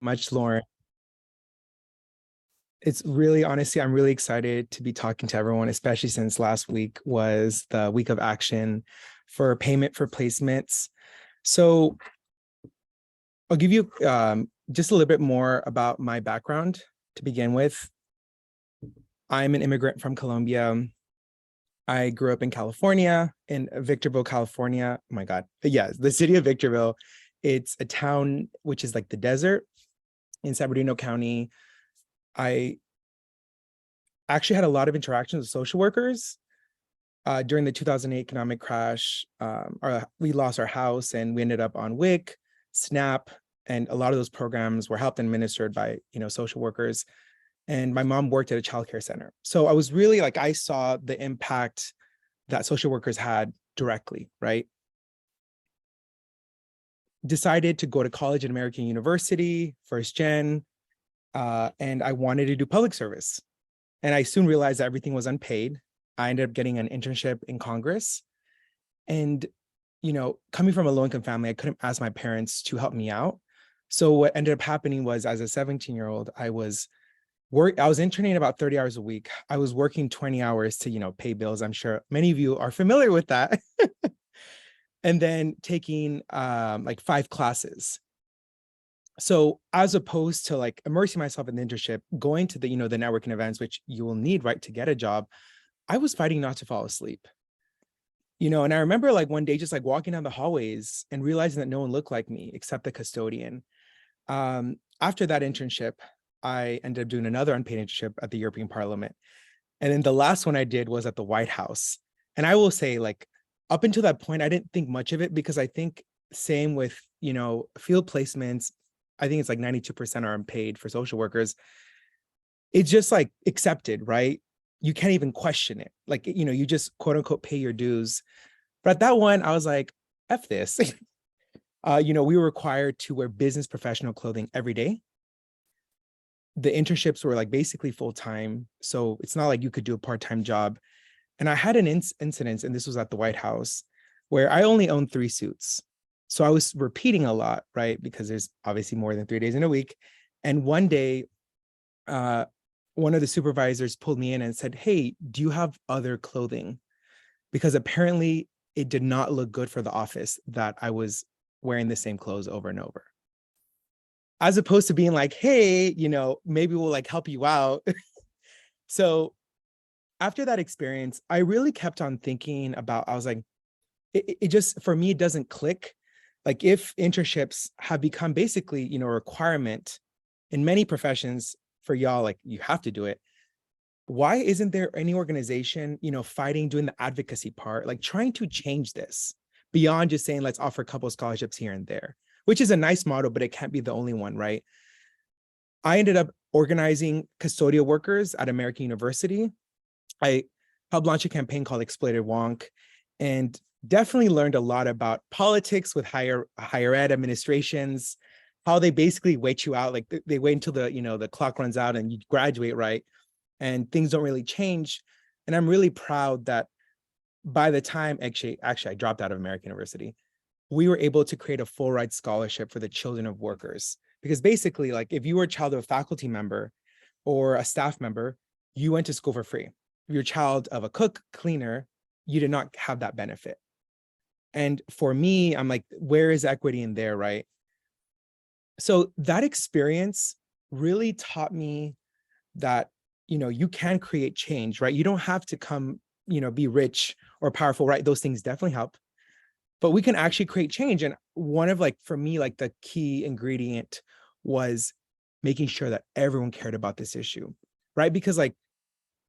Much, Lauren. It's really, honestly, I'm really excited to be talking to everyone, especially since last week was the week of action for payment for placements. So I'll give you just a little bit more about my background to begin with. I'm an immigrant from Colombia. I grew up in California, in Victorville, California. Oh my God. Yeah, the city of Victorville. It's a town which is like the desert in San Bernardino County. I actually had a lot of interactions with social workers during the 2008 economic crash. We lost our house and we ended up on WIC, SNAP, and a lot of those programs were helped and administered by social workers. And my mom worked at a childcare center. So I was really like, I saw the impact that social workers had directly, right? Decided to go to college at American University, first gen, and I wanted to do public service. And I soon realized that everything was unpaid. I ended up getting an internship in Congress. And, coming from a low-income family, I couldn't ask my parents to help me out. So what ended up happening was, as a 17-year-old, I was interning about 30 hours a week. I was working 20 hours to, pay bills. I'm sure many of you are familiar with that. And then taking like 5 classes. So as opposed to like immersing myself in the internship, going to the networking events, which you will need, right, to get a job, I was fighting not to fall asleep. And I remember like one day just like walking down the hallways and realizing that no one looked like me except the custodian. After that internship, I ended up doing another unpaid internship at the European Parliament. And then the last one I did was at the White House. And I will say, like, up until that point, I didn't think much of it because I think same with, field placements, I think it's like 92% are unpaid for social workers. It's just like accepted, right? You can't even question it. Like, you just quote unquote pay your dues. But at that one, I was like, F this. We were required to wear business professional clothing every day. The internships were like basically full-time. So it's not like you could do a part-time job. And I had an incident, and this was at the White House, where I only owned 3 suits. So I was repeating a lot, right? Because there's obviously more than 3 days in a week. And one day, one of the supervisors pulled me in and said, "Hey, do you have other clothing?" Because apparently it did not look good for the office that I was wearing the same clothes over and over. As opposed to being like, "Hey, maybe we'll like help you out." So after that experience, I really kept on thinking about, I was like, it just, for me, it doesn't click. Like if internships have become basically, a requirement in many professions for y'all, like you have to do it. Why isn't there any organization, fighting, doing the advocacy part, like trying to change this beyond just saying, let's offer a couple of scholarships here and there, which is a nice model, but it can't be the only one, right? I ended up organizing custodial workers at American University. I helped launch a campaign called Exploited Wonk, and definitely learned a lot about politics with higher ed administrations, how they basically wait you out. Like they wait until the clock runs out and you graduate, right? And things don't really change. And I'm really proud that by the time actually I dropped out of American University, we were able to create a full ride scholarship for the children of workers. Because basically, like if you were a child of a faculty member or a staff member, you went to school for free. If you're a child of a cook, cleaner, you did not have that benefit. And for me, I'm like, where is equity in there, right? So that experience really taught me that, you can create change, right? You don't have to come, be rich or powerful, right? Those things definitely help, but we can actually create change. And one of like, for me, like the key ingredient was making sure that everyone cared about this issue, right? Because like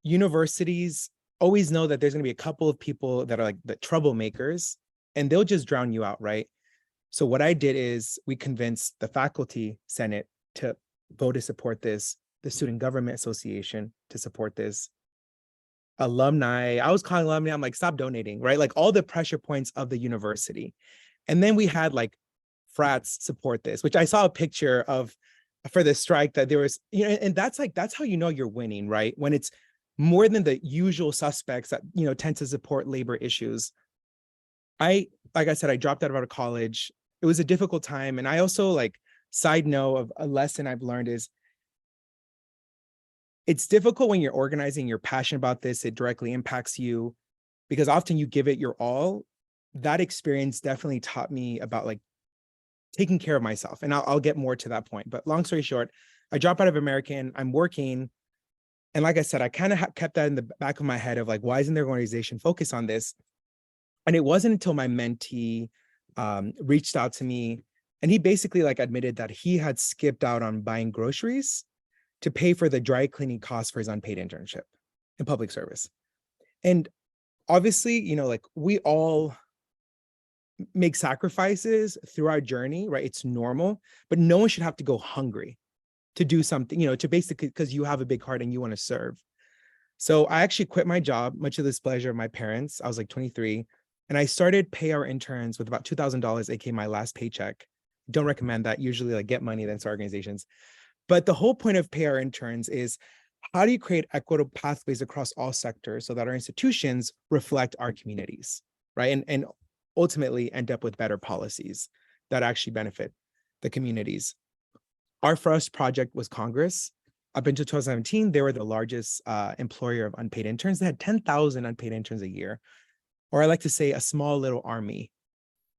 universities always know that there's going to be a couple of people that are like the troublemakers and they'll just drown you out, right? So what I did is we convinced the faculty senate to vote to support this, the Student Government Association to support this, alumni. I was calling alumni. I'm like, stop donating, right? Like all the pressure points of the university. And then we had like frats support this, which I saw a picture of for the strike that there was, and that's how you're winning, right? When it's more than the usual suspects that, tend to support labor issues. Like I said, I dropped out of college. It was a difficult time. And I also like side note of a lesson I've learned is it's difficult when you're organizing, you're passionate about this, it directly impacts you because often you give it your all. That experience definitely taught me about like taking care of myself. And I'll get more to that point. But long story short, I drop out of American, I'm working. And like I said, I kind of kept that in the back of my head of like, why isn't their organization focused on this? And it wasn't until my mentee reached out to me and he basically like admitted that he had skipped out on buying groceries to pay for the dry cleaning costs for his unpaid internship in public service. And obviously, you know, like we all make sacrifices through our journey, right? It's normal, but no one should have to go hungry to do something, you know, to basically because you have a big heart and you want to serve. So I actually quit my job, much to the displeasure of my parents. I was like 23, and I started pay our interns with about $2,000, aka my last paycheck. Don't recommend that. Usually, like get money then start organizations. But the whole point of pay our interns is how do you create equitable pathways across all sectors so that our institutions reflect our communities, right? And ultimately end up with better policies that actually benefit the communities. Our first project was Congress. Up until 2017, they were the largest employer of unpaid interns. They had 10,000 unpaid interns a year, or I like to say a small little army.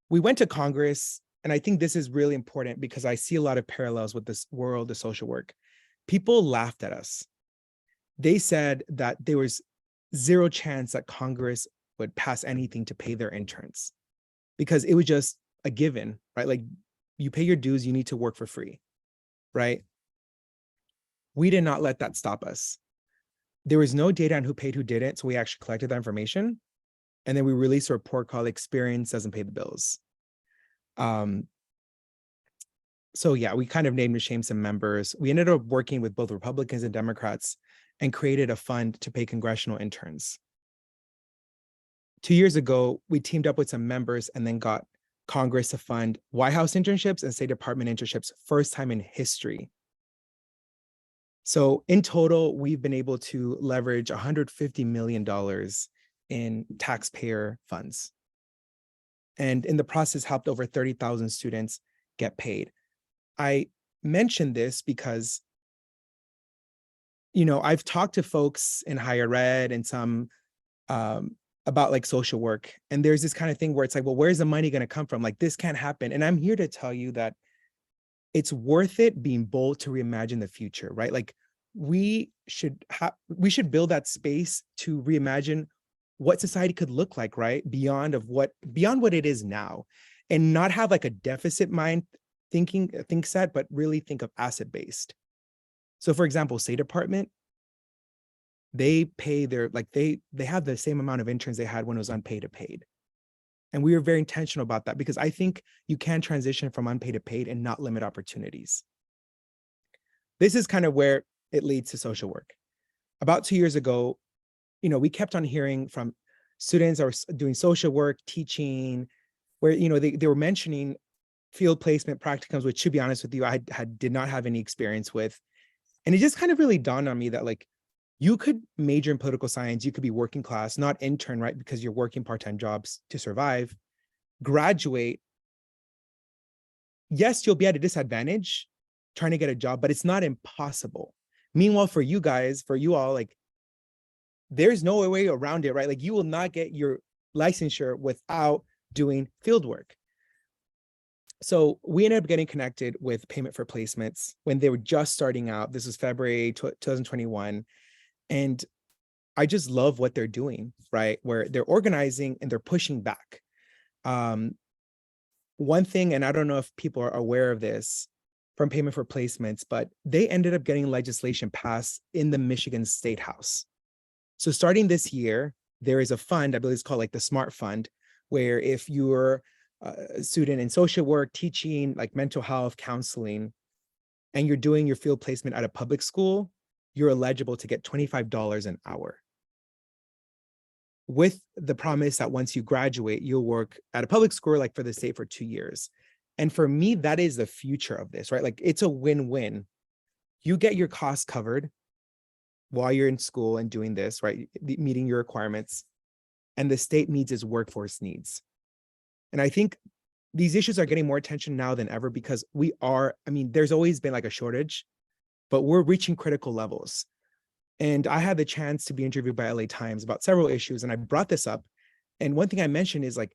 We went to Congress, and I think this is really important because I see a lot of parallels with this world of social work. People laughed at us. They said that there was zero chance that Congress would pass anything to pay their interns because it was just a given, right? Like you pay your dues, you need to work for free, right? We did not let that stop us. There was no data on who paid, who didn't. So we actually collected that information. And then we released a report called Experience Doesn't Pay the Bills. So yeah, we kind of named and shamed some members. We ended up working with both Republicans and Democrats and created a fund to pay congressional interns. 2 years ago, we teamed up with some members and then got Congress to fund White House internships and State Department internships, first time in history. So in total, we've been able to leverage $150 million in taxpayer funds. And in the process, helped over 30,000 students get paid. I mention this because, you know, I've talked to folks in higher ed and some about like social work. And there's this kind of thing where it's like, well, where's the money going to come from? Like this can't happen. And I'm here to tell you that it's worth it being bold to reimagine the future, right? Like we should build that space to reimagine what society could look like, right? Beyond what it is now, and not have like a deficit mind think set, but really think of asset based. So for example, State Department, they pay their, like they have the same amount of interns they had when it was unpaid to paid. And we were very intentional about that because I think you can transition from unpaid to paid and not limit opportunities. This is kind of where it leads to social work. About 2 years ago, you know, we kept on hearing from students that were doing social work, teaching, where, you know, they were mentioning field placement practicums, which to be honest with you, I did not have any experience with. And it just kind of really dawned on me that like, you could major in political science, you could be working class, not intern, right? Because you're working part-time jobs to survive, graduate. Yes, you'll be at a disadvantage trying to get a job, but it's not impossible. Meanwhile, for you guys, for you all, like there's no way around it, right? Like you will not get your licensure without doing field work. So we ended up getting connected with Payment for Placements when they were just starting out. This was February 2021. And I just love what they're doing, right? Where they're organizing and they're pushing back. One thing, and I don't know if people are aware of this from Payment for Placements, but they ended up getting legislation passed in the Michigan State House. So starting this year, there is a fund, I believe it's called like the SMART Fund, where if you're a student in social work, teaching, like mental health, counseling, and you're doing your field placement at a public school, you're eligible to get $25 an hour, with the promise that once you graduate, you'll work at a public school, like for the state for 2 years. And for me, that is the future of this, right? Like it's a win-win. You get your costs covered while you're in school and doing this, right? Meeting your requirements, and the state meets its workforce needs. And I think these issues are getting more attention now than ever because there's always been like a shortage, but we're reaching critical levels. And I had the chance to be interviewed by LA Times about several issues, and I brought this up. And one thing I mentioned is like,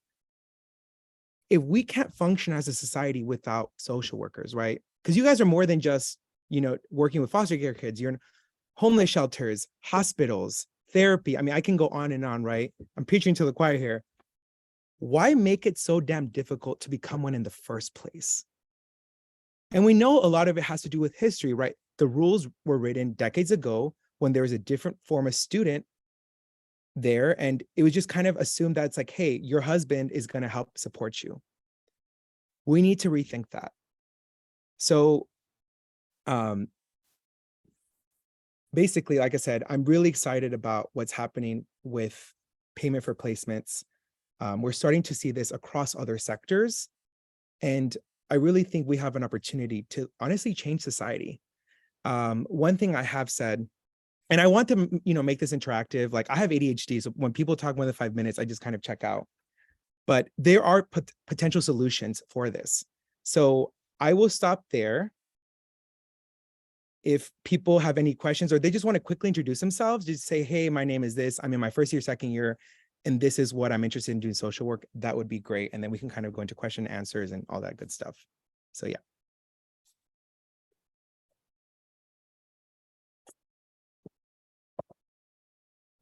if we can't function as a society without social workers, right? Because you guys are more than just, working with foster care kids. You're in homeless shelters, hospitals, therapy. I mean, I can go on and on, right? I'm preaching to the choir here. Why make it so damn difficult to become one in the first place? And we know a lot of it has to do with history, right? The rules were written decades ago when there was a different form of student there. And it was just kind of assumed that it's like, hey, your husband is going to help support you. We need to rethink that. So basically, like I said, I'm really excited about what's happening with payment for placements. We're starting to see this across other sectors. And I really think we have an opportunity to honestly change society. One thing I have said, and I want to, make this interactive. Like I have ADHD, so when people talk more than 5 minutes, I just kind of check out. But there are potential solutions for this. So I will stop there. If people have any questions or they just want to quickly introduce themselves, just say, hey, my name is this. I'm in my first year, second year, and this is what I'm interested in doing social work. That would be great. And then we can kind of go into question and answers and all that good stuff. So yeah.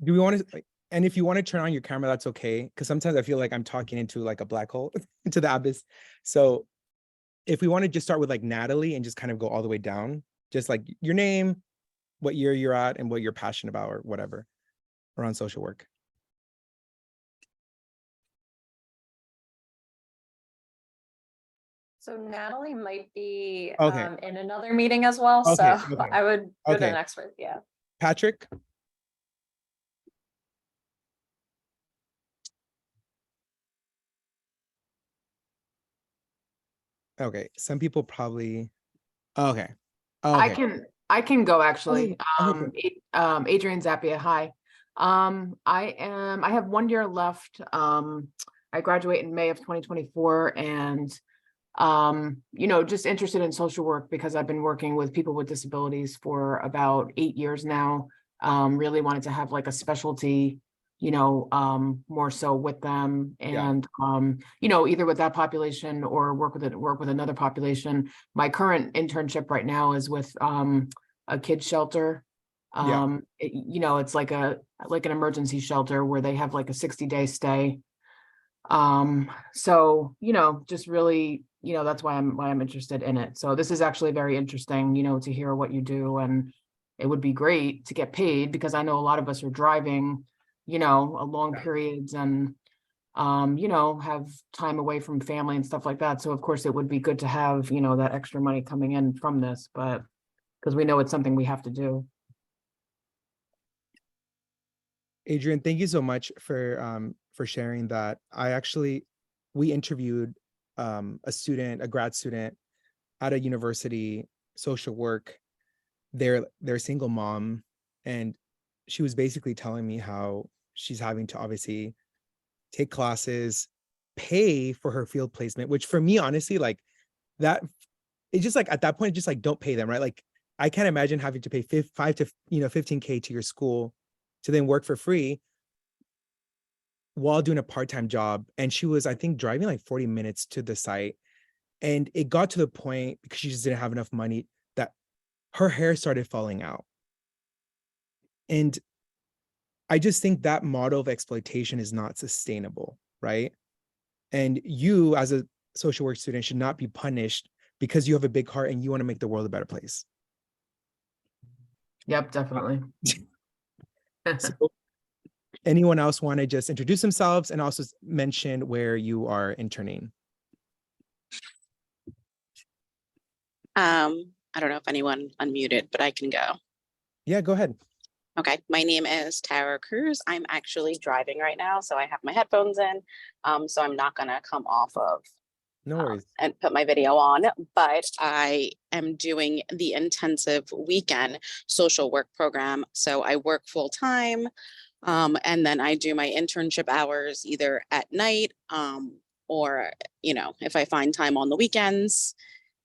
Do we want to, and if you want to turn on your camera, that's okay. Because sometimes I feel like I'm talking into like a black hole, into the abyss. So if we want to just start with like Natalie and just kind of go all the way down, just like your name, what year you're at, and what you're passionate about or whatever around social work. So Natalie might be Okay. in another meeting as well. Okay, So okay. I would go to the Okay. next one. Yeah. Patrick. Okay. Some people probably. Okay. Okay. I can go actually. Okay. Adrian Zappia, hi. I have 1 year left. I graduate in May of 2024 and just interested in social work because I've been working with people with disabilities for about 8 years now. Really wanted to have like a specialty, more so with them and, either with that population or work with another population. My current internship right now is with a kids shelter. It's like an emergency shelter where they have like a 60-day stay. So, just really, that's why I'm interested in it. So this is actually very interesting, to hear what you do, and it would be great to get paid because I know a lot of us are driving, a long periods and, have time away from family and stuff like that. So of course it would be good to have, that extra money coming in from this, but because we know it's something we have to do. Adrian, thank you so much for sharing that. We interviewed a grad student at a university, social work. They're a single mom, and she was basically telling me how she's having to obviously take classes, pay for her field placement, which for me, honestly, like that, it's just like at that point, just like don't pay them, right? Like I can't imagine having to pay 5 to 15K to your school to then work for free while doing a part-time job. And she was, I think, driving like 40 minutes to the site. And it got to the point because she just didn't have enough money that her hair started falling out. And I just think that model of exploitation is not sustainable, right? And you as a social work student should not be punished because you have a big heart and you want to make the world a better place. Yep, definitely. So anyone else want to just introduce themselves and also mention where you are interning? I don't know if anyone unmuted, but I can go. Yeah, go ahead. Okay, my name is Tara Cruz. I'm actually driving right now, so I have my headphones in, so I'm not gonna come off of No worries. and put my video on, but I am doing the intensive weekend social work program. So I work full time, and then I do my internship hours either at night or, if I find time on the weekends.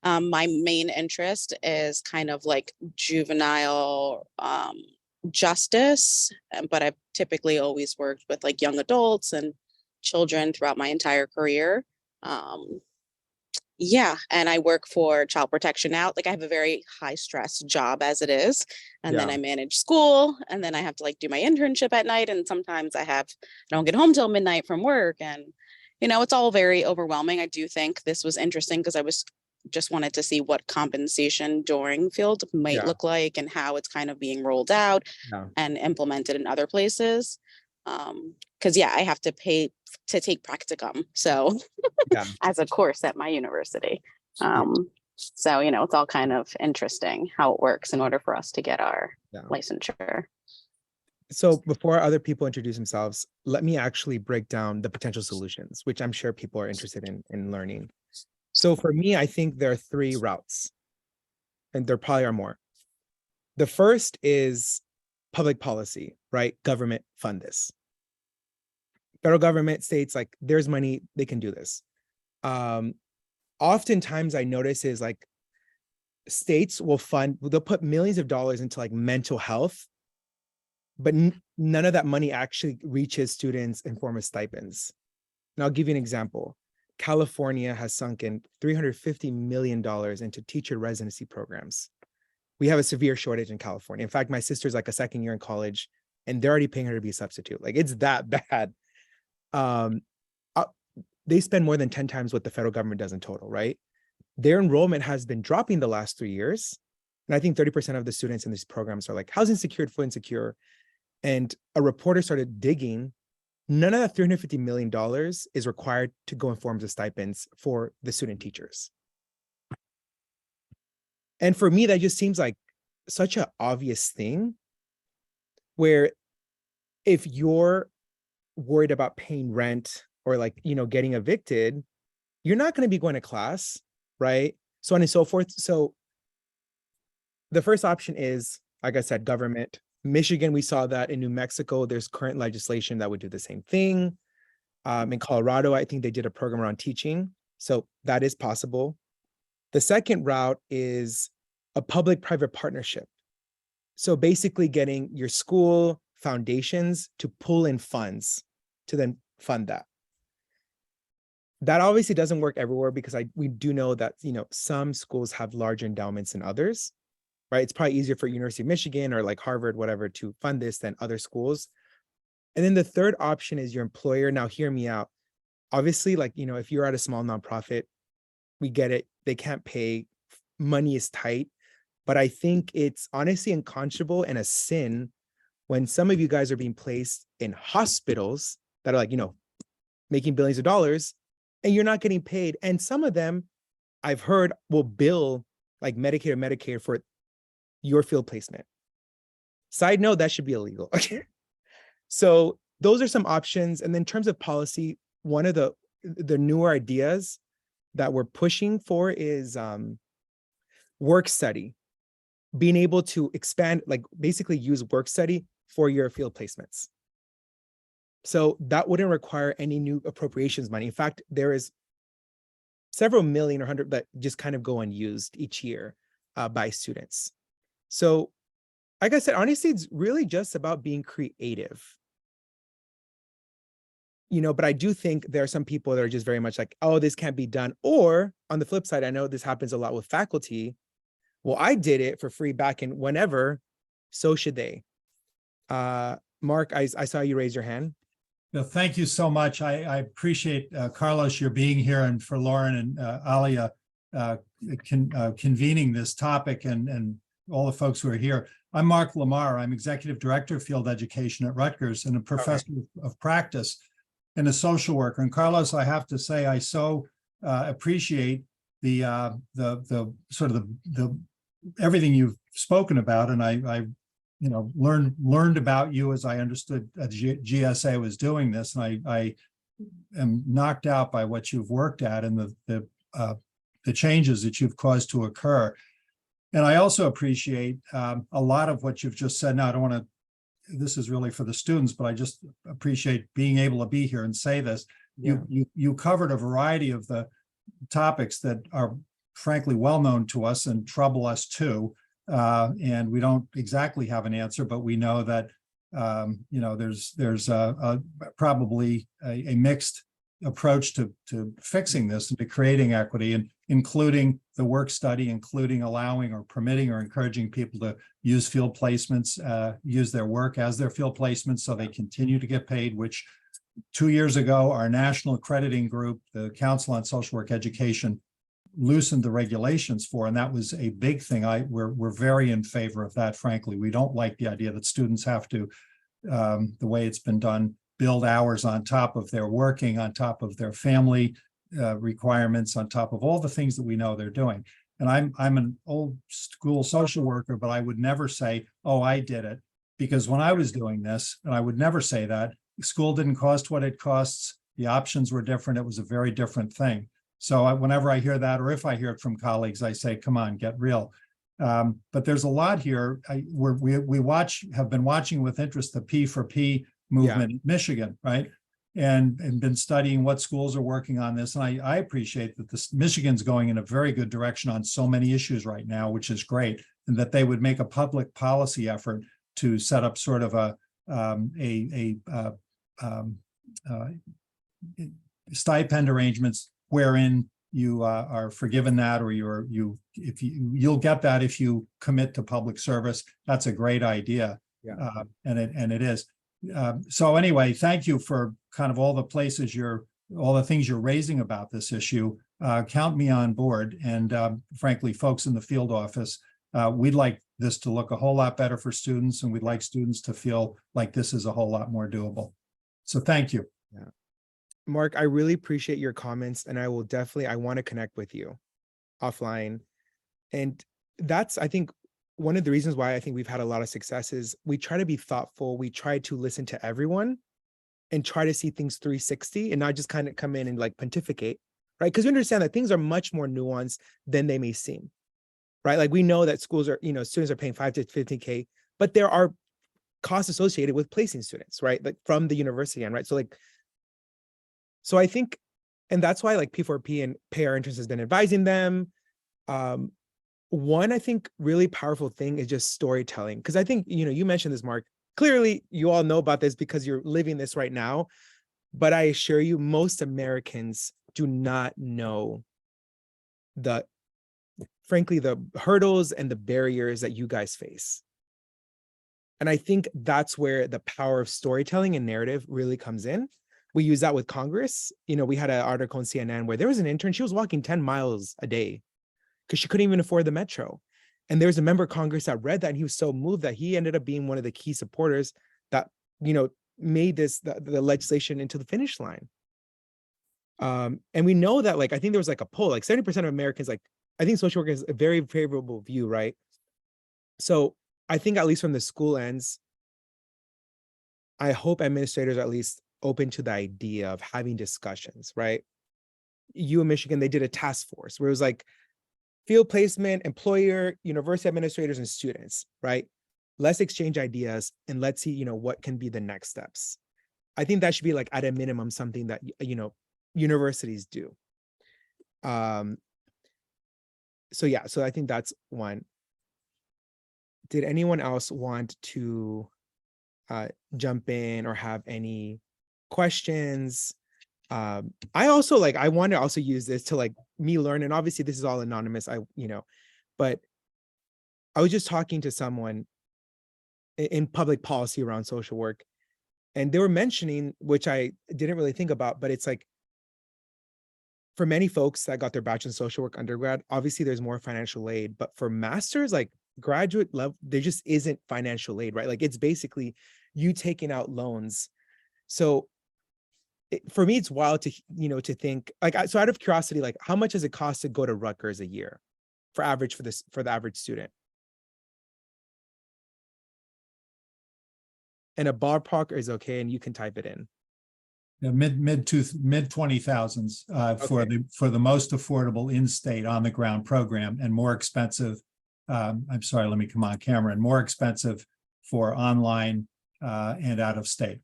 My main interest is kind of like juvenile justice, but I've typically always worked with like young adults and children throughout my entire career. Yeah, and I work for child protection now. Like I have a very high stress job as it is. And then Yeah. I manage school, and then I have to like do my internship at night. And sometimes I don't get home till midnight from work. And, it's all very overwhelming. I do think this was interesting because I just wanted to see what compensation during field might Yeah. look like and how it's kind of being rolled out Yeah. and implemented in other places. Because I have to pay to take practicum. So Yeah. as a course at my university. So, it's all kind of interesting how it works in order for us to get our Yeah. licensure. So before other people introduce themselves, let me actually break down the potential solutions, which I'm sure people are interested in learning. So for me, I think there are 3 routes, and there probably are more. The first is public policy, right? Government fund this. Federal government states like there's money, they can do this. Oftentimes I notice is like states they'll put millions of dollars into like mental health, but none of that money actually reaches students in form of stipends. And I'll give you an example. California has sunk in $350 million into teacher residency programs. We have a severe shortage in California. In fact, my sister's like a second year in college and they're already paying her to be a substitute. Like it's that bad. They spend more than 10 times what the federal government does in total, right? Their enrollment has been dropping the last 3 years. And I think 30% of the students in these programs are like housing secured, food insecure. And a reporter started digging. None of that $350 million is required to go in forms of stipends for the student teachers. And for me, that just seems like such an obvious thing where if you're worried about paying rent or like, getting evicted, you're not going to be going to class, right? So on and so forth. So the first option is, like I said, government. Michigan, we saw that. In New Mexico, there's current legislation that would do the same thing. In Colorado, I think they did a program around teaching. So that is possible. The second route is a public-private partnership. So basically getting your school foundations to pull in funds to then fund that. That obviously doesn't work everywhere because we do know that, some schools have larger endowments than others, right? It's probably easier for University of Michigan or like Harvard, whatever, to fund this than other schools. And then the third option is your employer. Now, hear me out. Obviously, like, if you're at a small nonprofit, we get it. They can't pay. Money is tight. But I think it's honestly unconscionable and a sin when some of you guys are being placed in hospitals that are like, making billions of dollars and you're not getting paid. And some of them I've heard will bill like Medicaid or Medicare for your field placement. Side note, that should be illegal. So those are some options. And then in terms of policy, one of the newer ideas that we're pushing for is work study, being able to expand, like basically use work study for your field placements. So that wouldn't require any new appropriations money. In fact, there is several million or hundred that just kind of go unused each year by students. So like I said, honestly, it's really just about being creative. But I do think there are some people that are just very much like, oh, this can't be done. Or on the flip side, I know this happens a lot with faculty. Well, I did it for free back in whenever, so should they. Mark, I saw you raise your hand. No, thank you so much. I appreciate, Carlos, your being here, and for Lauren and Alia convening this topic, and all the folks who are here. I'm Mark Lamar. I'm Executive Director of Field Education at Rutgers and a professor of practice and a social worker. And Carlos, I have to say, I so appreciate the sort of the everything you've spoken about, and I learned about you as I understood GSA was doing this, and I am knocked out by what you've worked at and the changes that you've caused to occur. And I also appreciate a lot of what you've just said. Now, I don't want to, this is really for the students, but I just appreciate being able to be here and say this. you covered a variety of the topics that are frankly well-known to us and trouble us too. And we don't exactly have an answer, but we know that, there's probably a mixed approach to fixing this and to creating equity, and including the work study, including allowing or permitting or encouraging people to use field placements, use their work as their field placements so they continue to get paid, which 2 years ago, our national accrediting group, the Council on Social Work Education, loosened the regulations for, and that was a big thing. We're very in favor of that, frankly. We don't like the idea that students have to, the way it's been done, build hours on top of their working, on top of their family requirements, on top of all the things that we know they're doing. And I'm an old school social worker, but I would never say, oh, I did it. Because when I was doing this, and I would never say that, school didn't cost what it costs. The options were different. It was a very different thing. So whenever I hear that, or if I hear it from colleagues, I say, come on, get real. But there's a lot here. We have been watching with interest the P4P movement in Michigan, right? And been studying what schools are working on this. And I appreciate that Michigan's going in a very good direction on so many issues right now, which is great. And that they would make a public policy effort to set up sort of a stipend arrangements wherein you are forgiven that, or you'll get that if you commit to public service. That's a great idea. And it is. So anyway, thank you for kind of all the things you're raising about this issue. Count me on board. And frankly, folks in the field office, we'd like this to look a whole lot better for students, and we'd like students to feel like this is a whole lot more doable. So thank you. Yeah. Mark, I really appreciate your comments, and I want to connect with you offline. And that's, I think, one of the reasons why I think we've had a lot of success is we try to be thoughtful. We try to listen to everyone and try to see things 360 and not just kind of come in and like pontificate, right? Because we understand that things are much more nuanced than they may seem, right? Like we know that schools are, students are paying 5 to 15K, but there are costs associated with placing students, right? Like from the university end, right? So I think, and that's why like P4P and Pay Our Interns has been advising them. One, I think, really powerful thing is just storytelling. Because I think, you mentioned this, Mark. Clearly, you all know about this because you're living this right now. But I assure you, most Americans do not know frankly, the hurdles and the barriers that you guys face. And I think that's where the power of storytelling and narrative really comes in. We use that with Congress. We had an article in CNN where there was an intern, she was walking 10 miles a day because she couldn't even afford the metro. And there was a member of Congress that read that, and he was so moved that he ended up being one of the key supporters that, made the legislation into the finish line. And we know that, like, I think there was like a poll, like 70% of Americans, like, I think social work is a very favorable view, right? So I think at least from the school ends, I hope administrators are at least open to the idea of having discussions, right? You in Michigan, they did a task force where it was like field placement, employer, university administrators, and students, right? Let's exchange ideas and let's see, what can be the next steps. I think that should be like at a minimum something that, universities do. So I think that's one. Did anyone else want to jump in or have any questions? I want to also use this to like me learn, and obviously this is all anonymous, but I was just talking to someone in public policy around social work, and they were mentioning, which I didn't really think about, but it's like, for many folks that got their bachelor in social work undergrad, obviously there's more financial aid, but for masters, like graduate level, there just isn't financial aid, right? Like it's basically you taking out loans. So for me, it's wild to, to think like, so out of curiosity, like how much does it cost to go to Rutgers a year for the average student? And a ballpark is okay, and you can type it in. Yeah, mid 20,000s for the most affordable in-state on-the-ground program, and more expensive. I'm sorry, let me come on camera, and more expensive for online and out of state.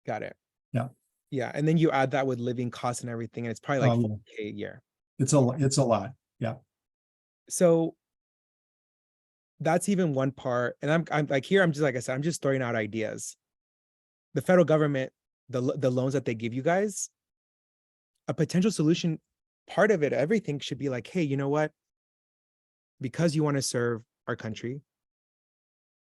Got it. Yeah. Yeah, and then you add that with living costs and everything, and it's probably like Oh, 4K a year. it's a lot. Yeah. So that's even one part. And I'm like here, I'm just like I said, I'm just throwing out ideas. The federal government, the loans that they give you guys, a potential solution, part of it, everything should be like, hey, you know what? Because you want to serve our country,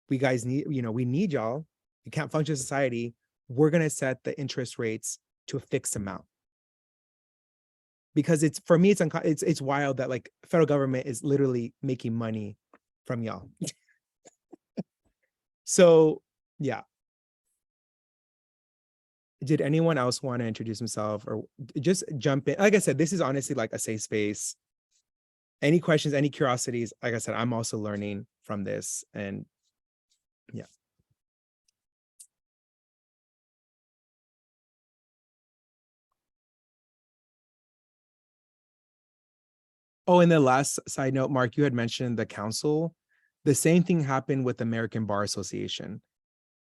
we guys need, we need y'all. You can't function society. We're gonna set the interest rates to a fixed amount. Because it's for me, it's wild that like federal government is literally making money from y'all. So yeah. Did anyone else want to introduce himself or just jump in? Like I said, this is honestly like a safe space. Any questions, any curiosities? Like I said, I'm also learning from this, and yeah. Oh, and the last side note, Mark, you had mentioned the council. The same thing happened with the American Bar Association.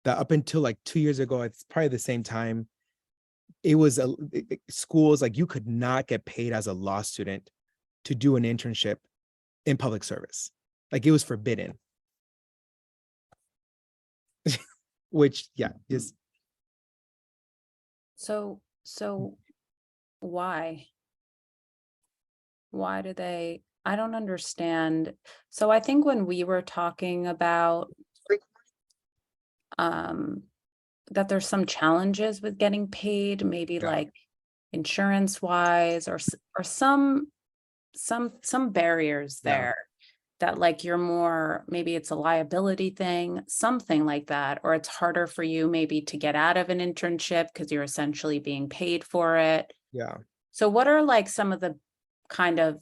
That up until like 2 years ago, it's probably the same time, it was schools, like you could not get paid as a law student to do an internship in public service. Like it was forbidden. Which, yeah, is. So why? Why do they, I don't understand. So I think when we were talking about that there's some challenges with getting paid, maybe Yeah. like insurance wise or some barriers Yeah. there that like you're more, maybe it's a liability thing, something like that, or it's harder for you maybe to get out of an internship because you're essentially being paid for it. Yeah. So what are like some of the kind of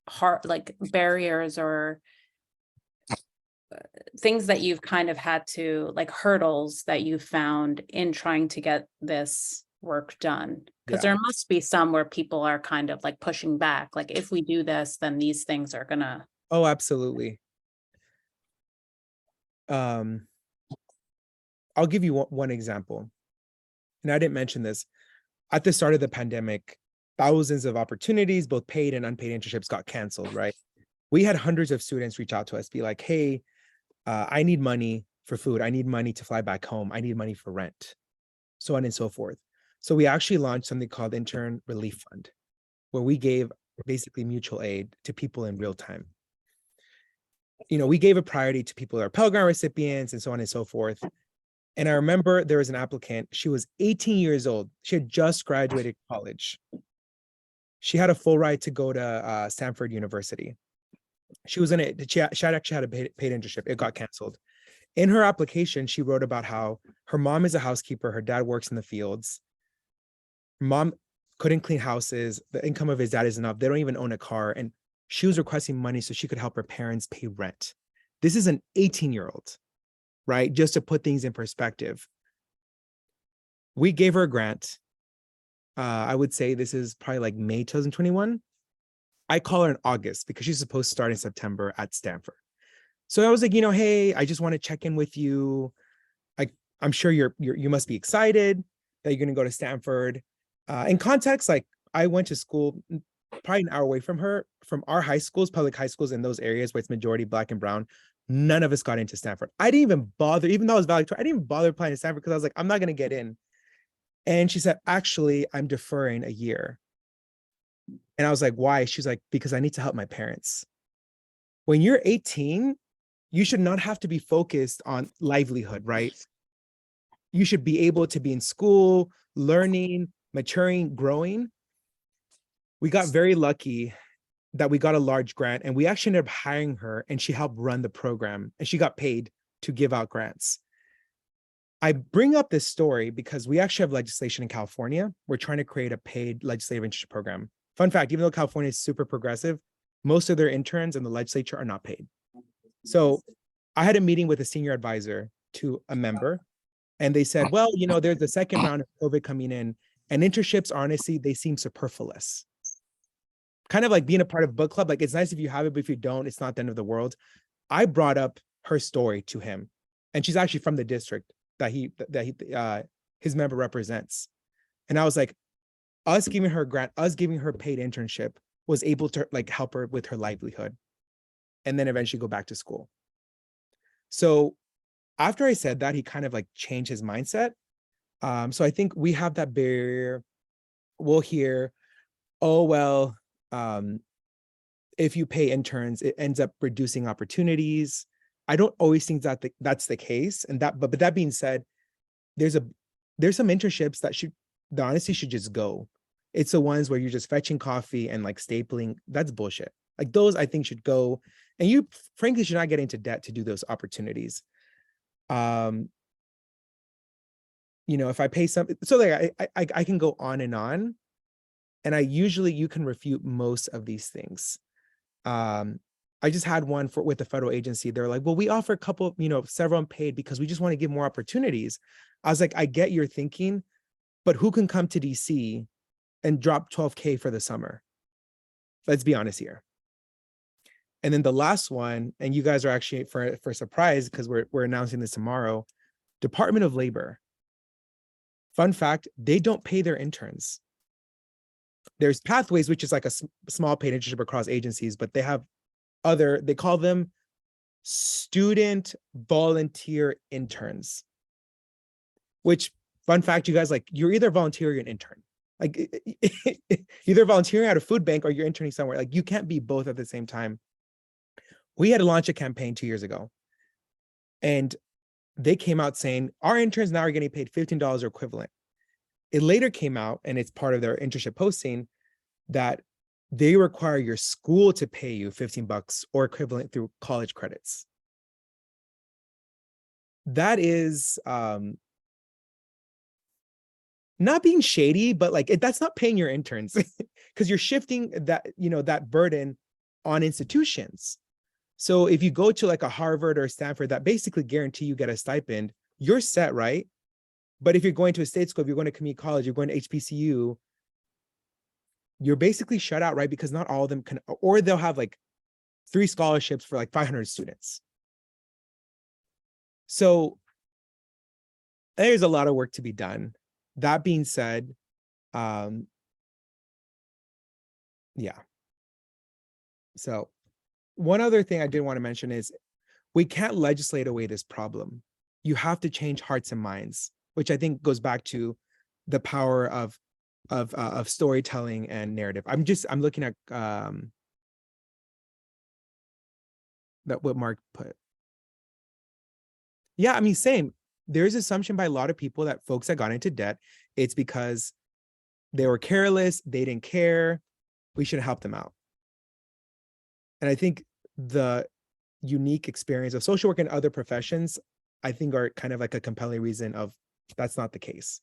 hard like barriers or things that you've kind of had to like hurdles that you found in trying to get this work done? Because Yeah. there must be some where people are kind of like pushing back, like if we do this, then these things are gonna. Oh, absolutely. I'll give you one example. And I didn't mention this. At the start of the pandemic, thousands of opportunities, both paid and unpaid internships, got canceled, right? We had hundreds of students reach out to us, be like, hey, I need money for food. I need money to fly back home. I need money for rent, so on and so forth. So we actually launched something called Intern Relief Fund, where we gave basically mutual aid to people in real time. We gave a priority to people that are Pell Grant recipients and so on and so forth. And I remember there was an applicant. She was 18 years old. She had just graduated college. She had a full ride to go to Stanford University. She was in it. She had actually had a paid internship. It got canceled. In her application, she wrote about how her mom is a housekeeper. Her dad works in the fields. Mom couldn't clean houses. The income of his dad is enough. They don't even own a car. And she was requesting money so she could help her parents pay rent. This is an 18-year-old, right? Just to put things in perspective. We gave her a grant. I would say this is probably like May 2021. I call her in August because she's supposed to start in September at Stanford. So I was like, hey, I just want to check in with you. I'm sure you must be excited that you're going to go to Stanford. In context, like I went to school probably an hour away from her, from our high schools, public high schools in those areas where it's majority Black and brown. None of us got into Stanford. I didn't even bother, even though I was valedictorian, I didn't even bother applying to Stanford because I was like, I'm not going to get in. And she said, actually, I'm deferring a year. And I was like, why? She's like, because I need to help my parents. When you're 18, you should not have to be focused on livelihood, right? You should be able to be in school, learning, maturing, growing. We got very lucky that we got a large grant, and we actually ended up hiring her, and she helped run the program, and she got paid to give out grants. I bring up this story because we actually have legislation in California. We're trying to create a paid legislative internship program. Fun fact, even though California is super progressive, most of their interns in the legislature are not paid. So I had a meeting with a senior advisor to a member, and they said, well, there's the second round of COVID coming in, and internships, honestly, they seem superfluous. Kind of like being a part of book club. Like, it's nice if you have it, but if you don't, it's not the end of the world. I brought up her story to him, and she's actually from the district that his member represents. And I was like, us giving her grant, us giving her paid internship was able to like help her with her livelihood and then eventually go back to school. So after I said that, he kind of like changed his mindset. So I think we have that barrier. We'll hear, oh, well, if you pay interns, it ends up reducing opportunities. I don't always think that that's the case. And but that being said, there's some internships that honestly should just go. It's the ones where you're just fetching coffee and like stapling. That's bullshit. Like those I think should go. And you frankly should not get into debt to do those opportunities. If I pay something, so like I can go on. And you can refute most of these things. I just had one with the federal agency. They're like, well, we offer a couple, several unpaid because we just want to give more opportunities. I was like, I get your thinking, but who can come to DC and drop $12K for the summer? Let's be honest here. And then the last one, and you guys are actually for surprise because we're announcing this tomorrow, Department of Labor. Fun fact, they don't pay their interns. There's Pathways, which is like a small paid internship across agencies, but they have they call them student volunteer interns, which fun fact, you guys, like you're either volunteer or you're an intern. Like either volunteering at a food bank or you're interning somewhere. Like you can't be both at the same time. We had to launch a campaign 2 years ago and they came out saying our interns now are getting paid $15 or equivalent. It later came out, and it's part of their internship posting, that they require your school to pay you $15 or equivalent through college credits. That is not being shady, but like that's not paying your interns because you're shifting that burden on institutions. So if you go to like a Harvard or Stanford that basically guarantee you get a stipend, you're set, right? But if you're going to a state school, if you're going to community college, you're going to HBCU, you're basically shut out, right? Because not all of them can, or they'll have like 3 scholarships for like 500 students. So there's a lot of work to be done. That being said, yeah. So one other thing I did want to mention is we can't legislate away this problem. You have to change hearts and minds, which I think goes back to the power of storytelling and narrative. I'm looking at that what Mark put. Yeah, I mean, same. There's assumption by a lot of people that folks that got into debt, it's because they were careless, they didn't care, we should help them out. And I think the unique experience of social work and other professions, I think are kind of like a compelling reason of that's not the case.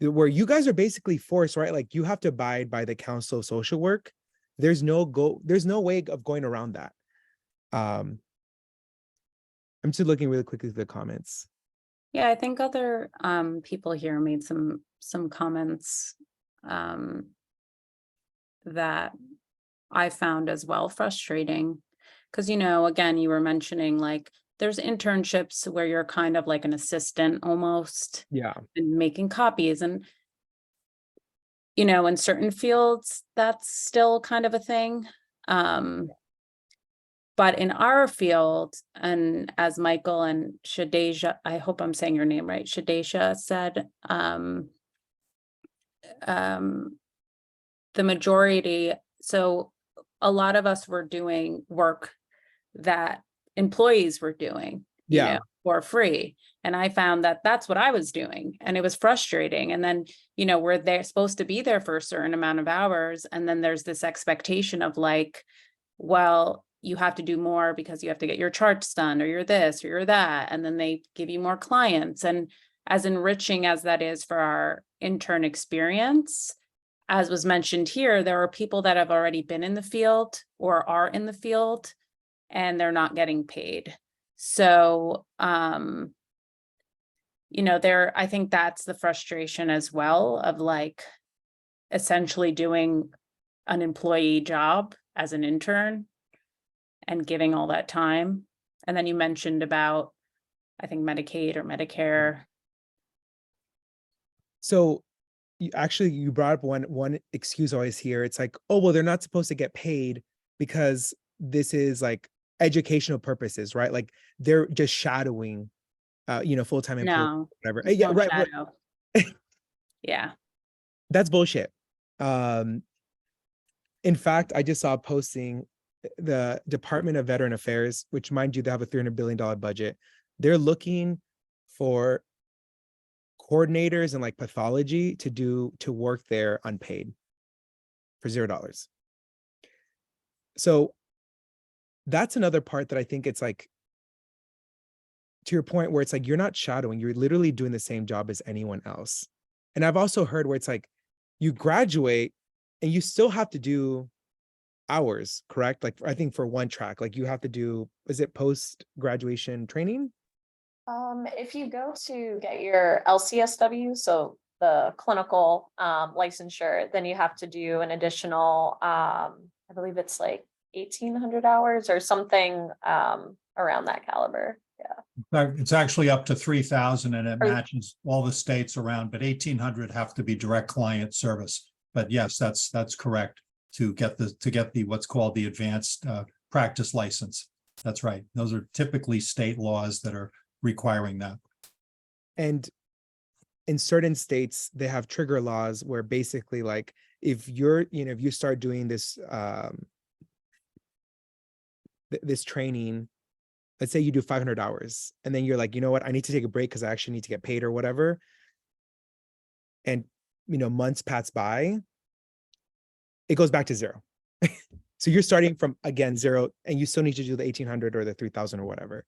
Where you guys are basically forced, right? Like you have to abide by the Council of Social Work. There's no way of going around that. I'm just looking really quickly at the comments. Yeah, I think other people here made some comments that I found as well frustrating. Because, again, you were mentioning like there's internships where you're kind of like an assistant almost. Yeah. And making copies. And, in certain fields, that's still kind of a thing. But in our field, and as Michael and Shadeja, I hope I'm saying your name right, Shadeja said, the majority, so a lot of us were doing work that employees were doing, for free. And I found that that's what I was doing. And it was frustrating. And then, we're there supposed to be there for a certain amount of hours. And then there's this expectation of like, well, you have to do more because you have to get your charts done, or you're this, or you're that. And then they give you more clients. And as enriching as that is for our intern experience, as was mentioned here, there are people that have already been in the field or are in the field and they're not getting paid. So, I think that's the frustration as well of like essentially doing an employee job as an intern and giving all that time. And then you mentioned about, I think, Medicaid or Medicare. So you brought up one excuse I always hear. It's like, oh, well, they're not supposed to get paid because this is like educational purposes, right? Like they're just shadowing, full-time employees, No, whatever. there's Yeah, no right. shadow. Yeah. That's bullshit. In fact, I just saw a posting, the Department of Veteran Affairs, which mind you, they have a $300 billion budget. They're looking for coordinators and like pathology to work there unpaid for $0. So that's another part that I think it's like, to your point, where it's like, you're not shadowing, you're literally doing the same job as anyone else. And I've also heard where it's like, you graduate and you still have to do hours, correct? Like I think for one track, like you have to do, is it post graduation training? If you go to get your LCSW, so the clinical licensure, then you have to do an additional, I believe it's like 1,800 hours or something around that caliber. Yeah. It's actually up to 3,000 and it Or- matches all the states around, but 1,800 have to be direct client service. But yes, that's correct to get the what's called the advanced practice license. That's right. Those are typically state laws that are requiring that. And in certain states, they have trigger laws where basically like, if you start doing this, this training, let's say you do 500 hours and then you're like, you know what, I need to take a break because I actually need to get paid or whatever. And, months pass by, it goes back to zero. So you're starting from, again, zero, and you still need to do the 1,800 or the 3,000 or whatever.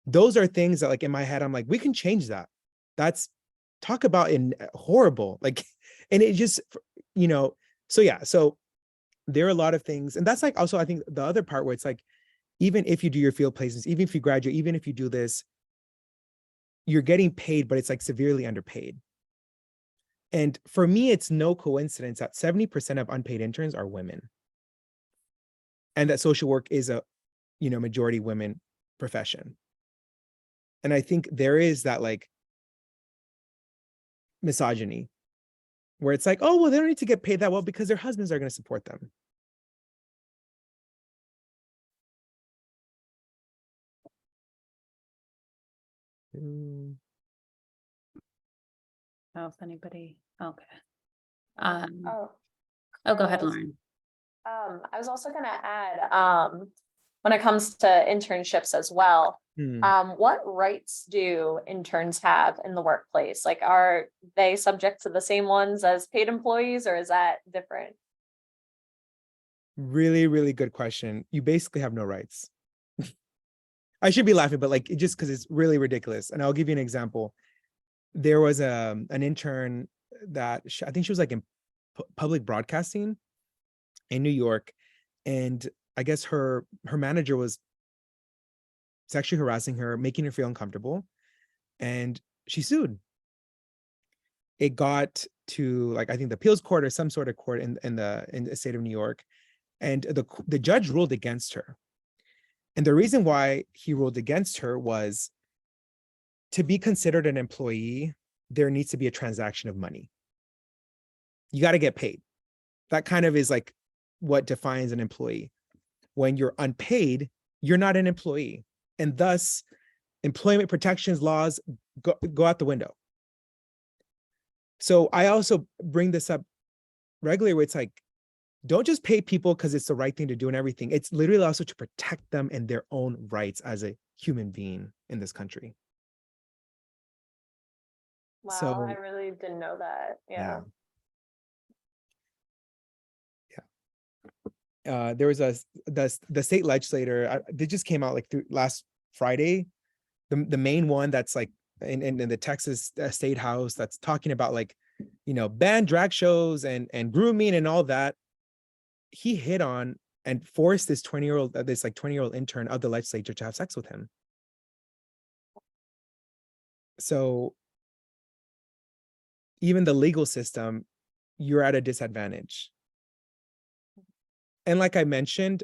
Those are things that like in my head, I'm like, we can change that. That's talk about in horrible, like, and it just, so yeah, so there are a lot of things. And that's like, also, I think the other part where it's like, even if you do your field placements, even if you graduate, even if you do this, you're getting paid, but it's like severely underpaid. And for me, it's no coincidence that 70% of unpaid interns are women. And that social work is a, majority women profession. And I think there is that like misogyny where it's like, oh, well, they don't need to get paid that well because their husbands are going to support them. Oh, if anybody, okay. Oh, Oh, go ahead, Carlos. Lauren. I was also gonna add, when it comes to internships as well, what rights do interns have in the workplace? Like, are they subject to the same ones as paid employees, or is that different? Really, really good question. You basically have no rights. I should be laughing, but like, just because it's really ridiculous. And I'll give you an example. There was an intern that I think she was like in public broadcasting in New York. And I guess her manager was sexually harassing her, making her feel uncomfortable. And she sued. It got to like, I think the appeals court or some sort of court in the state of New York. And the judge ruled against her. And the reason why he ruled against her was, to be considered an employee, there needs to be a transaction of money. You got to get paid. That kind of is like what defines an employee. When you're unpaid, you're not an employee. And thus, employment protections laws go out the window. So I also bring this up regularly where it's like, don't just pay people because it's the right thing to do and everything. It's literally also to protect them and their own rights as a human being in this country. Wow, So, I really didn't know that. Yeah. There was the state legislator, they just came out like last Friday, the main one that's like in the Texas State House that's talking about like, ban drag shows and grooming and all that. He hit on and forced this 20-year-old intern of the legislature to have sex with him. So even the legal system, you're at a disadvantage. And like I mentioned,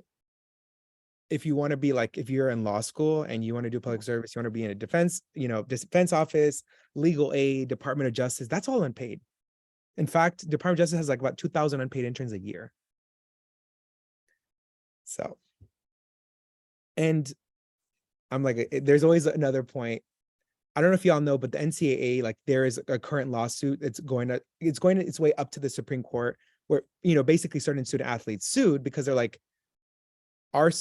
if you want to be like, if you're in law school and you want to do public service, you want to be in a defense, defense office, legal aid, Department of Justice, that's all unpaid. In fact, Department of Justice has like about 2,000 unpaid interns a year. So, and I'm like, there's always another point. I don't know if y'all know, but the NCAA, like there is a current lawsuit that's going its way up to the Supreme Court, where, basically certain student athletes sued because they're like, our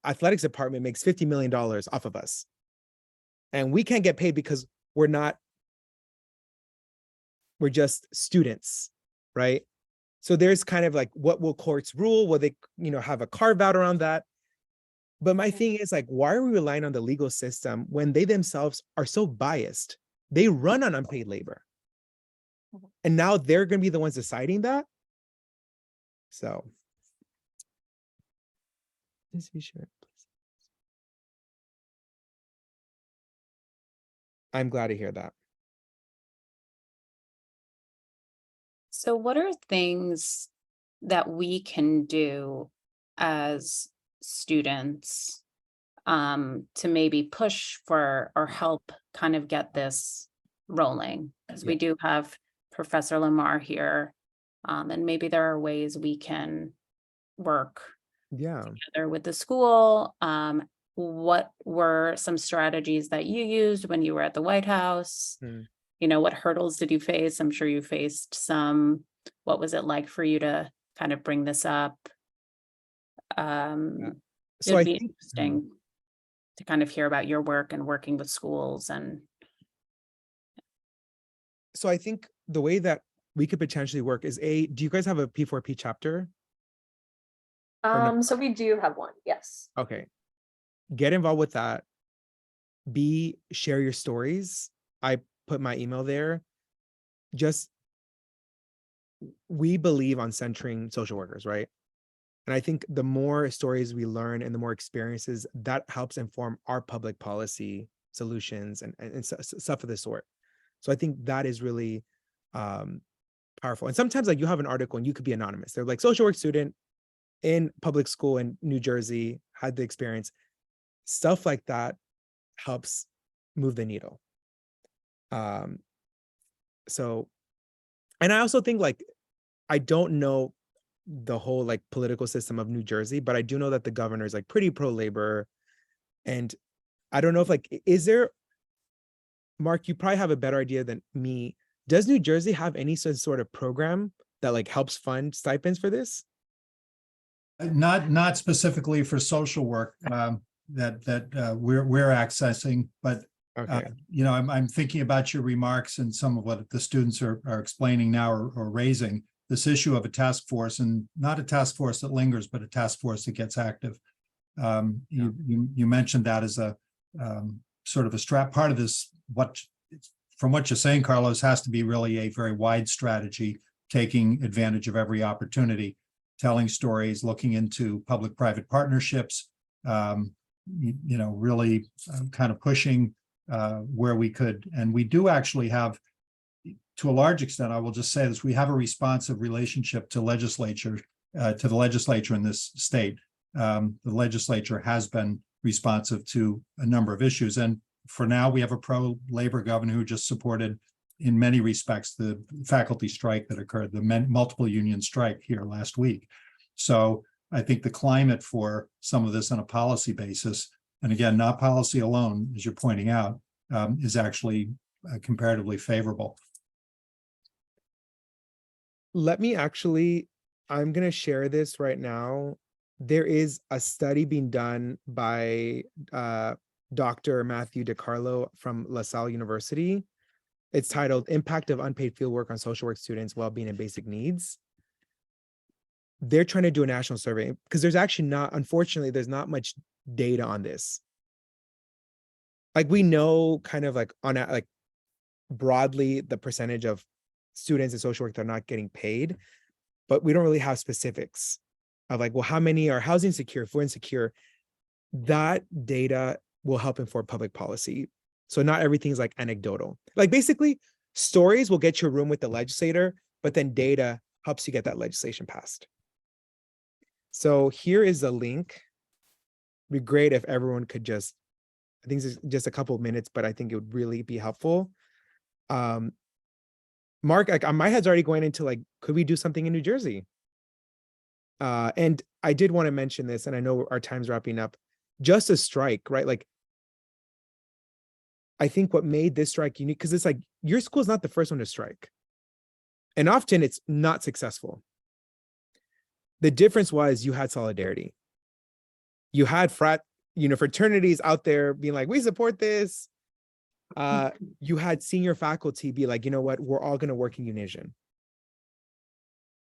athletics department makes $50 million off of us. And we can't get paid because we're just students, right? So there's kind of like, what will courts rule? Will they, have a carve out around that? But my thing is like, why are we relying on the legal system when they themselves are so biased? They run on unpaid labor. And now they're going to be the ones deciding that. So. Just be sure. I'm glad to hear that. So what are things that we can do as students to maybe push for or help kind of get this rolling? Because we do have Professor Lamar here, and maybe there are ways we can work together with the school. What were some strategies that you used when you were at the White House? What hurdles did you face? I'm sure you faced some. What was it like for you to kind of bring this up? So it'd be interesting to kind of hear about your work and working with schools. And so I think the way that we could potentially work is do you guys have a P4P chapter? So we do have one, yes. Okay. Get involved with that. B, share your stories. I put my email there. We believe on centering social workers, right? And I think the more stories we learn and the more experiences, that helps inform our public policy solutions and stuff of this sort. So I think that is really powerful. And sometimes like you have an article and you could be anonymous. They're like, social work student in public school in New Jersey had the experience. Stuff like that helps move the needle. So, and I also think like, I don't know the whole like political system of New Jersey, but I do know that the governor is like pretty pro-labor. And I don't know if like, is there, Mark, you probably have a better idea than me. Does New Jersey have any sort of program that like helps fund stipends for this? Not specifically for social work that we're accessing, but Okay. I'm thinking about your remarks and some of what the students are explaining now or raising this issue of a task force, and not a task force that lingers, but a task force that gets active. You mentioned that as a sort of a strap part of this. From what you're saying, Carlos, has to be really a very wide strategy, taking advantage of every opportunity, telling stories, looking into public-private partnerships, really kind of pushing where we could. And we do actually have, to a large extent, I will just say this, we have a responsive relationship to the legislature in this state. The legislature has been responsive to a number of issues. And for now, we have a pro-labor governor who just supported, in many respects, the faculty strike that occurred, the multiple union strike here last week. So I think the climate for some of this on a policy basis, and again, not policy alone, as you're pointing out, is actually comparatively favorable. I'm going to share this right now. There is a study being done by Dr. Matthew DiCarlo from LaSalle University. It's titled Impact of Unpaid Fieldwork on Social Work Students' Wellbeing and Basic Needs. They're trying to do a national survey because unfortunately, there's not much data on this. Like we know kind of like broadly the percentage of students in social work that are not getting paid, but we don't really have specifics of like, well, how many are housing secure? If we're insecure, that data will help inform public policy. So not everything is like anecdotal. Like basically stories will get you a room with the legislator, but then data helps you get that legislation passed. So here is a link be great if everyone could just, I think it's just a couple of minutes, but I think it would really be helpful. Mark, like my head's already going into like, could we do something in New Jersey? And I did want to mention this, and I know our time's wrapping up. Just a strike, right? Like, I think what made this strike unique, because it's like your school is not the first one to strike, and often it's not successful. The difference was you had solidarity. You had fraternities out there being like, we support this. You had senior faculty be like, you know what, we're all going to work in unison.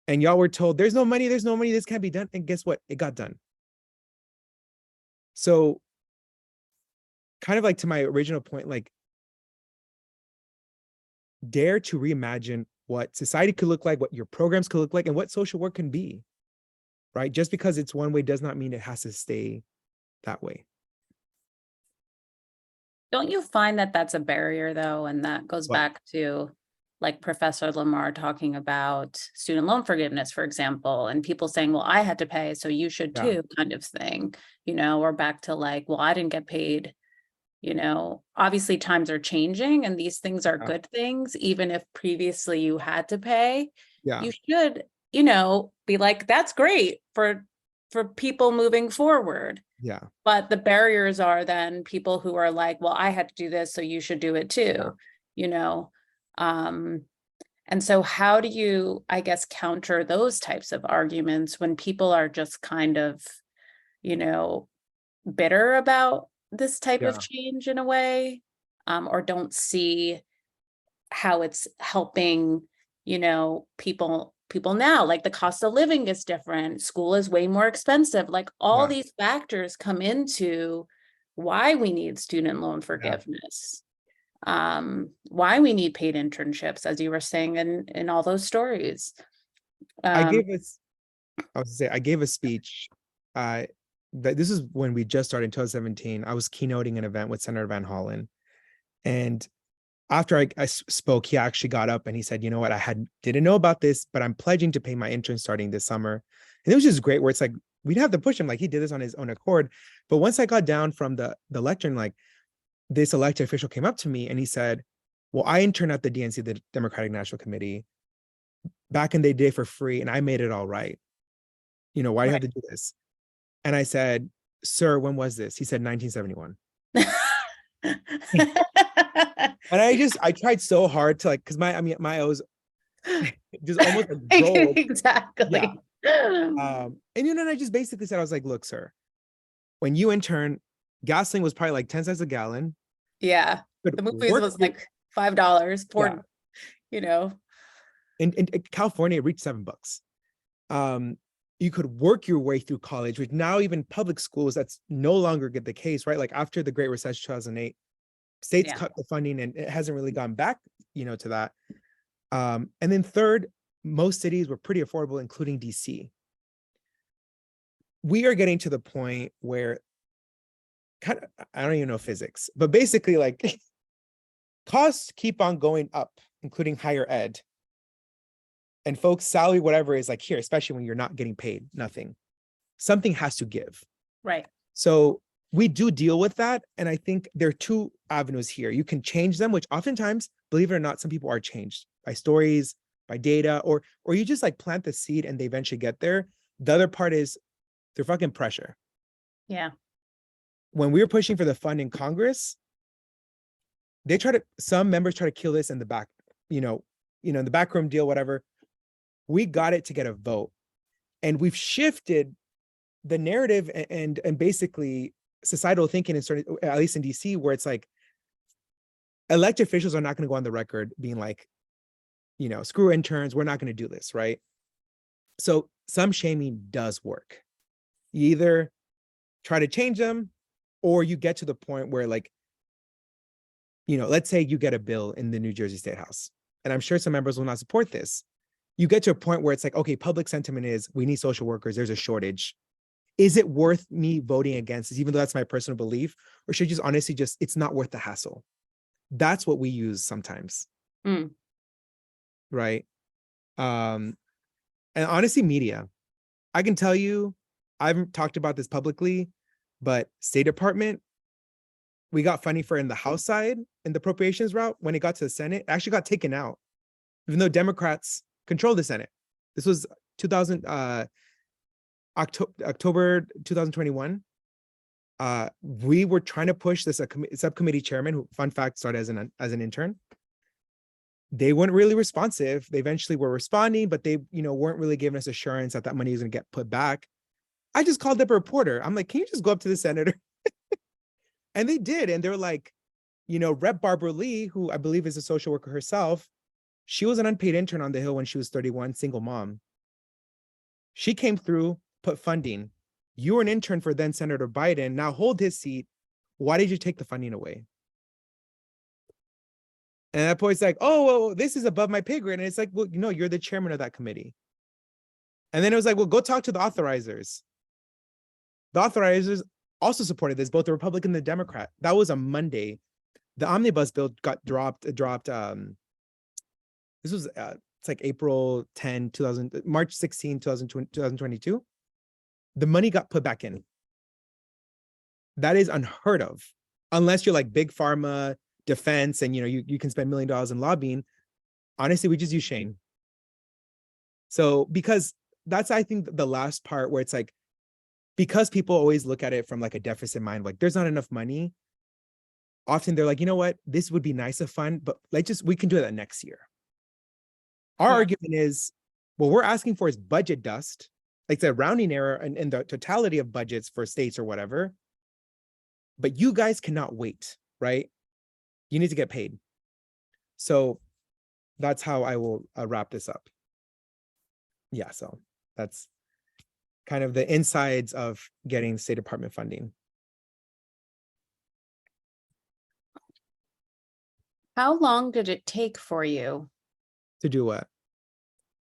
And y'all were told, there's no money, this can't be done. And guess what? It got done. So kind of like to my original point, like dare to reimagine what society could look like, what your programs could look like, and what social work can be, right? Just because it's one way does not mean it has to stay that way. Don't you find that that's a barrier though? And that goes What? back to like Professor Lamar talking about student loan forgiveness, for example, and people saying, well, I had to pay, so you should too, kind of thing, or back to like, well, I didn't get paid. Obviously times are changing and these things are good things. Even if previously you had to pay, you should, be like, that's great for people moving forward. Yeah. But the barriers are then people who are like, well, I had to do this, so you should do it too, and so how do you, I guess, counter those types of arguments when people are just kind of, bitter about this type of change in a way, or don't see how it's helping, people now, like the cost of living is different, school is way more expensive, like all these factors come into why we need student loan forgiveness, why we need paid internships, as you were saying in all those stories. I gave a speech. This is when we just started in 2017. I was keynoting an event with Senator Van Hollen, and after I spoke, he actually got up and he said, you know what, didn't know about this, but I'm pledging to pay my intern starting this summer. And it was just great where it's like, we didn't have to push him, like he did this on his own accord. But once I got down from the lectern, like this elected official came up to me and he said, well, I interned at the DNC, the Democratic National Committee, back in the day for free, and I made it all right. Why do you have to do this? And I said, sir, when was this? He said, 1971. And I tried so hard to like, cause my O's just almost like rolled. Exactly. Yeah. And I just basically said, I was like, look, sir, when you intern, gasoline was probably like 10 cents a gallon. Yeah. The movies was like $5 for, In California, it reached $7. You could work your way through college, which now even public schools, that's no longer the case, right? Like after the Great Recession, 2008, states cut the funding and it hasn't really gone back, to that. And then third, most cities were pretty affordable, including DC. We are getting to the point where I don't even know physics, but basically like costs keep on going up, including higher ed. And folks' salary, whatever, is like here, especially when you're not getting paid, nothing. Something has to give. Right. So we do deal with that. And I think there are two avenues here. You can change them, which oftentimes, believe it or not, some people are changed by stories, by data, or you just like plant the seed and they eventually get there. The other part is they're fucking pressure. Yeah. When we were pushing for the fund in Congress, some members try to kill this in the back, in the backroom deal, whatever. We got it to get a vote. And we've shifted the narrative and basically societal thinking, at least in DC, where it's like elected officials are not going to go on the record being like, screw interns, we're not going to do this, right? So some shaming does work. You either try to change them or you get to the point where like, let's say you get a bill in the New Jersey State House, and I'm sure some members will not support this. You get to a point where it's like, okay, public sentiment is we need social workers. There's a shortage. Is it worth me voting against this, even though that's my personal belief? Or should you just honestly it's not worth the hassle? That's what we use sometimes. Right. And honestly, media, I can tell you, I haven't talked about this publicly, But State Department, we got funding for in the House side in the appropriations route. When it got to the Senate, it actually got taken out, even though Democrats controlled the Senate. This was October 2021. We were trying to push this subcommittee chairman, who, fun fact, started as an intern. They weren't really responsive. They eventually were responding, but they, weren't really giving us assurance that that money was going to get put back. I just called up a reporter. I'm like, can you just go up to the senator? And they did. And they're like, Rep. Barbara Lee, who I believe is a social worker herself, she was an unpaid intern on the Hill when she was 31, single mom. She came through, put funding. You were an intern for then Senator Biden. Now hold his seat. Why did you take the funding away? And that point's like, oh, well, this is above my pay grade. And it's like, well, you're the chairman of that committee. And then it was like, well, go talk to the authorizers. The authorizers also supported this, both the Republican and the Democrat. That was a Monday. The omnibus bill got dropped. This was, it's like April 10, March 16, 2022. The money got put back in. That is unheard of, unless you're like big pharma, defense, and you can spend $1 million in lobbying. Honestly, we just use Shane. So because that's, I think, the last part where it's like, because people always look at it from like a deficit mind, like there's not enough money. Often they're like, you know what, this would be nice to fund, but we can do that next year. Our argument is, what we're asking for is budget dust. Like it's a rounding error in the totality of budgets for states or whatever. But you guys cannot wait, right? You need to get paid. So that's how I will wrap this up. Yeah, so that's kind of the insides of getting State Department funding. How long did it take for you To do what?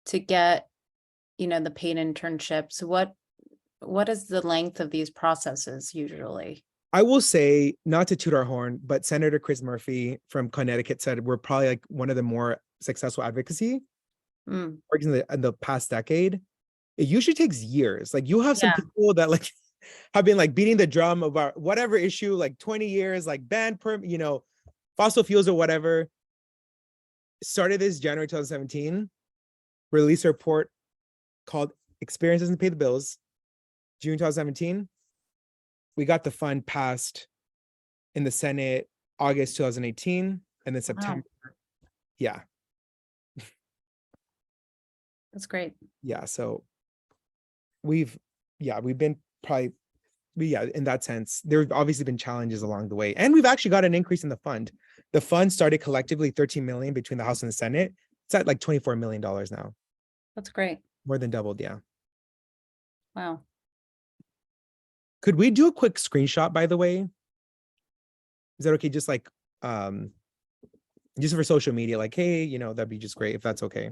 to get, the paid internships? What is the length of these processes usually? I will say, not to toot our horn, but Senator Chris Murphy from Connecticut said we're probably like one of the more successful advocacy works in the past decade. It usually takes years. Like you have some people that like have been like beating the drum about whatever issue, like 20 years, like ban fossil fuels or whatever. Started this January 2017, released a report called Experience Doesn't Pay the Bills, June 2017. We got the fund passed in the Senate, August 2018, and then September. Wow. Yeah. That's great. Yeah. So we've been probably, in that sense, there have obviously been challenges along the way. And we've actually got an increase in the fund. The fund started collectively 13 million between the House and the Senate. It's at like $24 million now. That's great. More than doubled. Yeah. Wow. Could we do a quick screenshot, by the way? Is that okay? Just like, just for social media, like, hey, that'd be just great if that's okay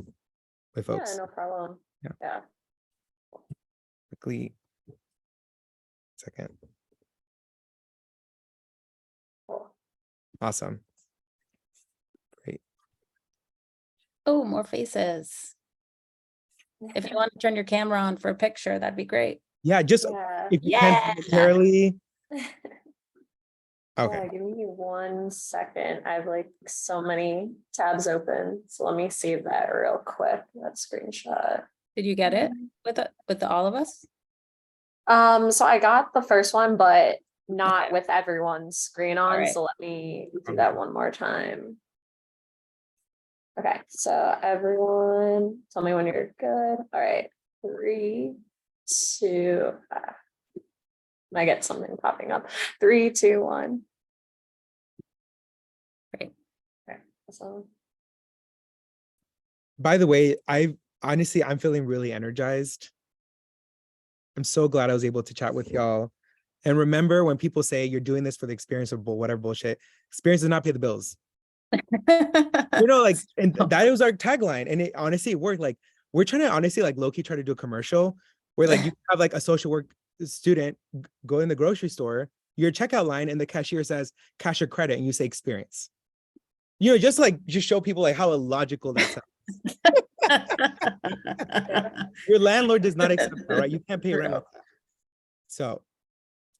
with folks. Yeah, no problem. Yeah. Quickly. Second. Cool. Awesome. Great. Oh, more faces. If you want to turn your camera on for a picture, that'd be great. Yeah, just if you can momentarily. Okay. Yeah, give me 1 second. I have like so many tabs open. So let me save that real quick. That screenshot. Did you get it with all of us? So I got the first one, but not with everyone's screen on. Right. So let me do that one more time. Okay, so everyone, tell me when you're good. All right, 3, 2. I get something popping up. 3, 2, 1. Great. Okay, awesome. By the way, I'm feeling really energized. I'm so glad I was able to chat with y'all. And remember, when people say you're doing this for the experience of whatever bullshit, experience does not pay the bills. And that was our tagline. And it honestly worked. Like, we're trying to honestly, like, low-key try to do a commercial where like you have like a social work student go in the grocery store, your checkout line, and the cashier says cash or credit, and you say experience. Just show people like how illogical that sounds. Your landlord does not accept that, right? You can't pay rent with that. So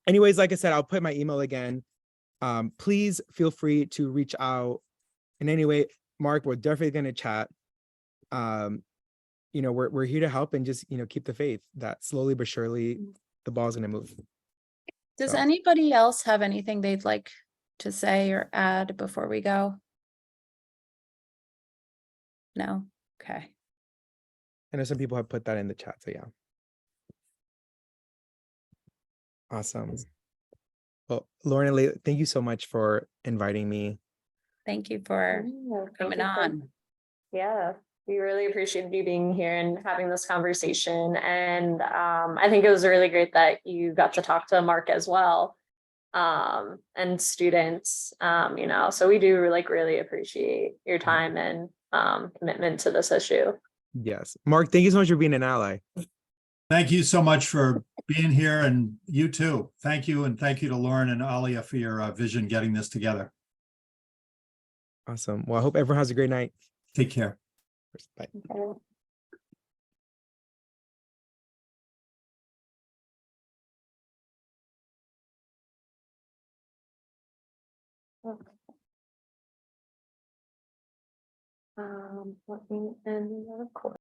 anyways, like I said, I'll put my email again. Please feel free to reach out in any way. Mark, we're definitely going to chat. You know, we're here to help and just, you know, keep the faith that slowly but surely the ball's going to move. Does So. anybody else have anything they'd like to say or add before we go? No? Okay. I know some people have put that in the chat, so yeah. Awesome. Well, Lauren and Leila, thank you so much for inviting me. Thank you for Yeah, thank coming you for- on. Yeah, we really appreciated you being here and having this conversation. And I think it was really great that you got to talk to Mark as well. And students, you know, so we do like really appreciate your time and commitment to this issue. Yes. Mark, thank you so much for being an ally. Thank you so much for being here, and you too. Thank you, and thank you to Lauren and Alia for your vision getting this together. Awesome. Well, I hope everyone has a great night. Take care. Bye. Okay. Let me end the recording.